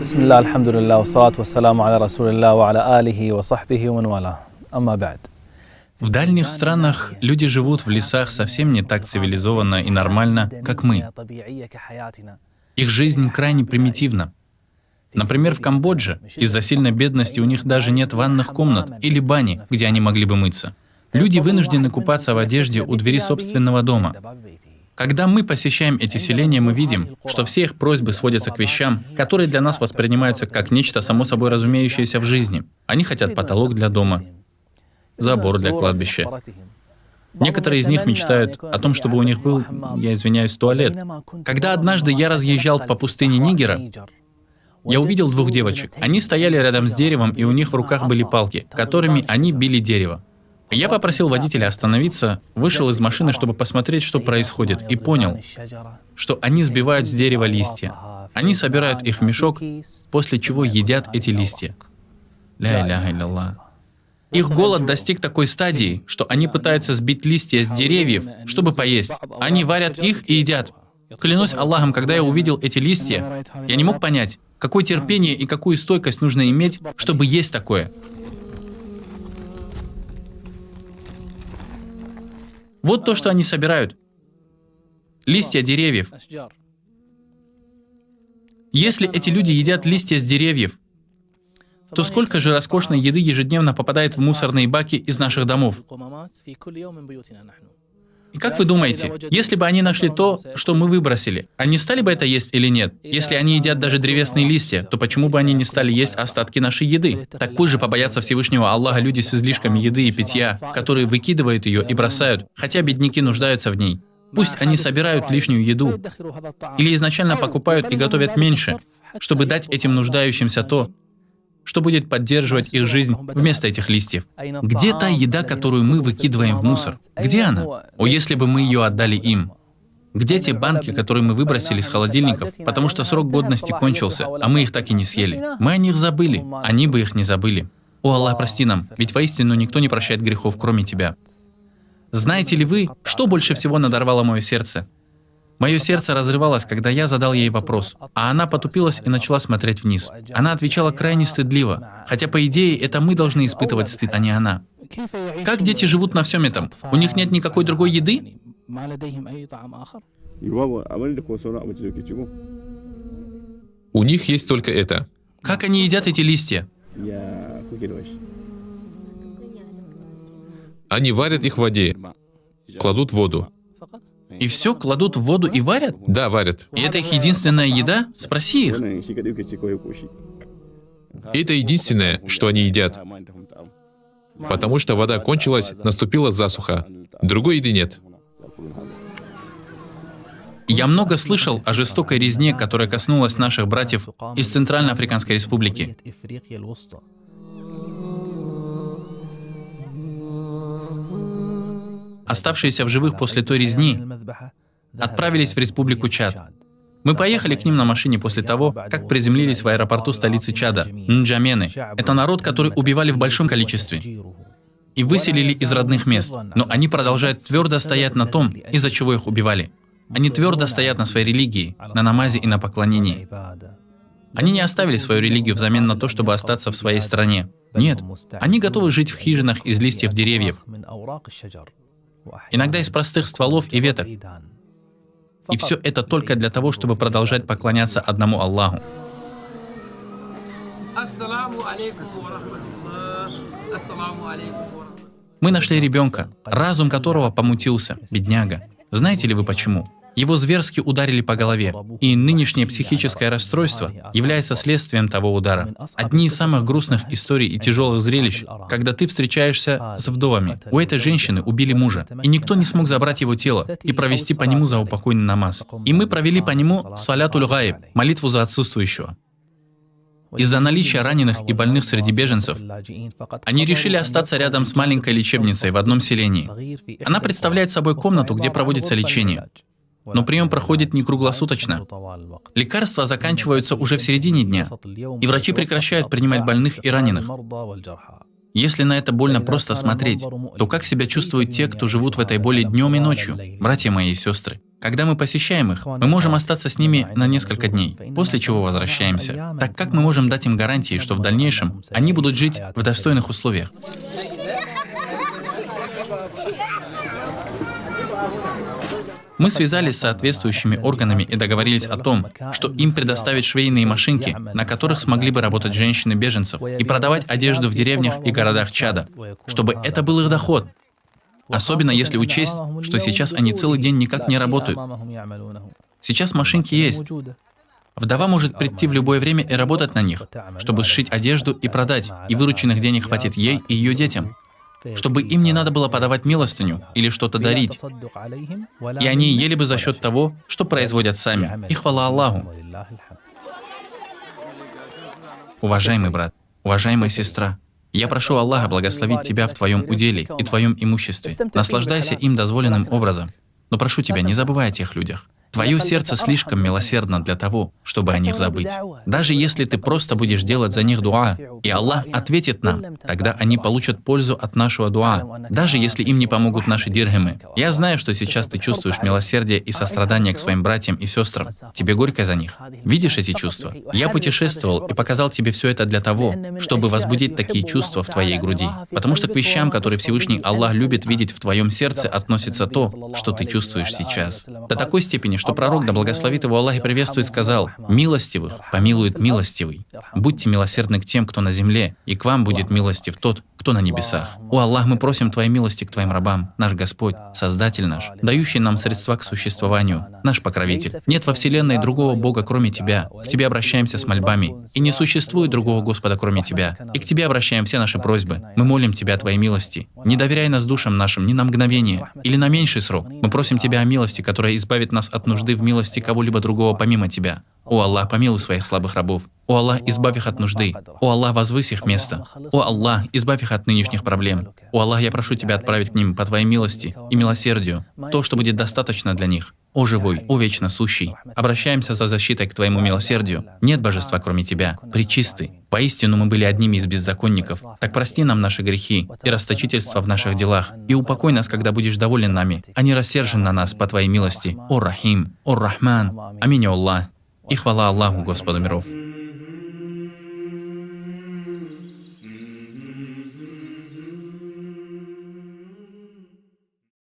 Бисмилля, альхамдулилля, вассалату вассаламу аля расулилля, ва аля алихи ва сахбихи ва ман валя. Амма ба'д. В дальних странах люди живут в лесах совсем не так цивилизованно и нормально, как мы. Их жизнь крайне примитивна. Например, в Камбодже из-за сильной бедности у них даже нет ванных комнат или бани, где они могли бы мыться. Люди вынуждены купаться в одежде у двери собственного дома. Когда мы посещаем эти селения, мы видим, что все их просьбы сводятся к вещам, которые для нас воспринимаются как нечто само собой разумеющееся в жизни. Они хотят потолок для дома, забор для кладбища. Некоторые из них мечтают о том, чтобы у них был, я извиняюсь, туалет. Когда однажды я разъезжал по пустыне Нигера, я увидел двух девочек. Они стояли рядом с деревом, и у них в руках были палки, которыми они били дерево. Я попросил водителя остановиться, вышел из машины, чтобы посмотреть, что происходит, и понял, что они сбивают с дерева листья. Они собирают их в мешок, после чего едят эти листья. Ля иляха илlallah. Их голод достиг такой стадии, что они пытаются сбить листья с деревьев, чтобы поесть. Они варят их и едят. Клянусь Аллахом, когда я увидел эти листья, я не мог понять, какое терпение и какую стойкость нужно иметь, чтобы есть такое. Вот то, что они собирают. Листья деревьев. Если эти люди едят листья с деревьев, то сколько же роскошной еды ежедневно попадает в мусорные баки из наших домов? И как вы думаете, если бы они нашли то, что мы выбросили, они стали бы это есть или нет? Если они едят даже древесные листья, то почему бы они не стали есть остатки нашей еды? Так пусть же побоятся Всевышнего Аллаха люди с излишками еды и питья, которые выкидывают ее и бросают, хотя бедняки нуждаются в ней. Пусть они собирают лишнюю еду или изначально покупают и готовят меньше, чтобы дать этим нуждающимся то, что будет поддерживать их жизнь вместо этих листьев. Где та еда, которую мы выкидываем в мусор? Где она? О, если бы мы ее отдали им. Где те банки, которые мы выбросили из холодильников, потому что срок годности кончился, а мы их так и не съели? Мы о них забыли, они бы их не забыли. О, Аллах, прости нам, ведь воистину никто не прощает грехов, кроме Тебя. Знаете ли вы, что больше всего надорвало мое сердце? Мое сердце разрывалось, когда я задал ей вопрос, а она потупилась и начала смотреть вниз. Она отвечала крайне стыдливо, хотя, по идее, это мы должны испытывать стыд, а не она. Как дети живут на всем этом? У них нет никакой другой еды? У них есть только это. Как они едят эти листья? Они варят их в воде, кладут в воду. И все, кладут в воду и варят? Да, варят. И это их единственная еда? Спроси их. И это единственное, что они едят. Потому что вода кончилась, наступила засуха. Другой еды нет. Я много слышал о жестокой резне, которая коснулась наших братьев из Центральноафриканской Республики. Оставшиеся в живых после той резни отправились в Республику Чад. Мы поехали к ним на машине после того, как приземлились в аэропорту столицы Чада, Нджамены. Это народ, который убивали в большом количестве и выселили из родных мест. Но они продолжают твердо стоять на том, из-за чего их убивали. Они твердо стоят на своей религии, на намазе и на поклонении. Они не оставили свою религию взамен на то, чтобы остаться в своей стране. Нет, они готовы жить в хижинах из листьев деревьев, иногда из простых стволов и веток. И все это только для того, чтобы продолжать поклоняться одному Аллаху. Мы нашли ребенка, разум которого помутился, бедняга. Знаете ли вы почему? Его зверски ударили по голове, и нынешнее психическое расстройство является следствием того удара. Одни из самых грустных историй и тяжелых зрелищ, когда ты встречаешься с вдовами. У этой женщины убили мужа, и никто не смог забрать его тело и провести по нему заупокойный намаз. И мы провели по нему салятуль гайб, молитву за отсутствующего. Из-за наличия раненых и больных среди беженцев, они решили остаться рядом с маленькой лечебницей в одном селении. Она представляет собой комнату, где проводится лечение. Но прием проходит не круглосуточно. Лекарства заканчиваются уже в середине дня, и врачи прекращают принимать больных и раненых. Если на это больно просто смотреть, то как себя чувствуют те, кто живут в этой боли днем и ночью, братья мои и сестры? Когда мы посещаем их, мы можем остаться с ними на несколько дней, после чего возвращаемся. Так как мы можем дать им гарантии, что в дальнейшем они будут жить в достойных условиях? Мы связались с соответствующими органами и договорились о том, что им предоставить швейные машинки, на которых смогли бы работать женщины-беженцев, и продавать одежду в деревнях и городах Чада, чтобы это был их доход. Особенно если учесть, что сейчас они целый день никак не работают. Сейчас машинки есть. Вдова может прийти в любое время и работать на них, чтобы сшить одежду и продать, и вырученных денег хватит ей и ее детям, чтобы им не надо было подавать милостыню или что-то дарить. И они ели бы за счет того, что производят сами. И хвала Аллаху. Уважаемый брат, уважаемая сестра, я прошу Аллаха благословить тебя в твоем уделе и твоем имуществе. Наслаждайся им дозволенным образом. Но прошу тебя, не забывай о тех людях. Твое сердце слишком милосердно для того, чтобы о них забыть. Даже если ты просто будешь делать за них дуа, и Аллах ответит нам, тогда они получат пользу от нашего дуа, даже если им не помогут наши дирхемы. Я знаю, что сейчас ты чувствуешь милосердие и сострадание к своим братьям и сестрам. Тебе горько за них. Видишь эти чувства? Я путешествовал и показал тебе все это для того, чтобы возбудить такие чувства в твоей груди. Потому что к вещам, которые Всевышний Аллах любит видеть в твоем сердце, относится то, что ты чувствуешь сейчас. До такой степени, что пророк, да благословит его Аллах и приветствует, сказал: «Милостивых помилует милостивый. Будьте милосердны к тем, кто на земле, и к вам будет милостив тот, кто на небесах». О Аллах, мы просим Твоей милости к Твоим рабам, наш Господь, Создатель наш, дающий нам средства к существованию, наш Покровитель. Нет во Вселенной другого Бога, кроме Тебя. К Тебе обращаемся с мольбами. И не существует другого Господа, кроме Тебя. И к Тебе обращаем все наши просьбы. Мы молим Тебя о Твоей милости. Не доверяй нас душам нашим ни на мгновение или на меньший срок. Мы просим Тебя о милости, которая избавит нас от нужды в милости кого-либо другого помимо Тебя. О Аллах, помилуй своих слабых рабов. О Аллах, избавь их от нужды. О Аллах, возвысь их место. О Аллах, избавь их от нынешних проблем. О Аллах, я прошу Тебя отправить к ним по Твоей милости и милосердию то, что будет достаточно для них. О живой, о вечно сущий, обращаемся за защитой к Твоему милосердию. Нет божества, кроме Тебя. Пречистый. Поистину мы были одними из беззаконников. Так прости нам наши грехи и расточительство в наших делах, и упокой нас, когда будешь доволен нами, а не рассержен на нас по Твоей милости. О Рахим, о Рахман. Аминь, Аллах. И хвала Аллаху, Господу миров.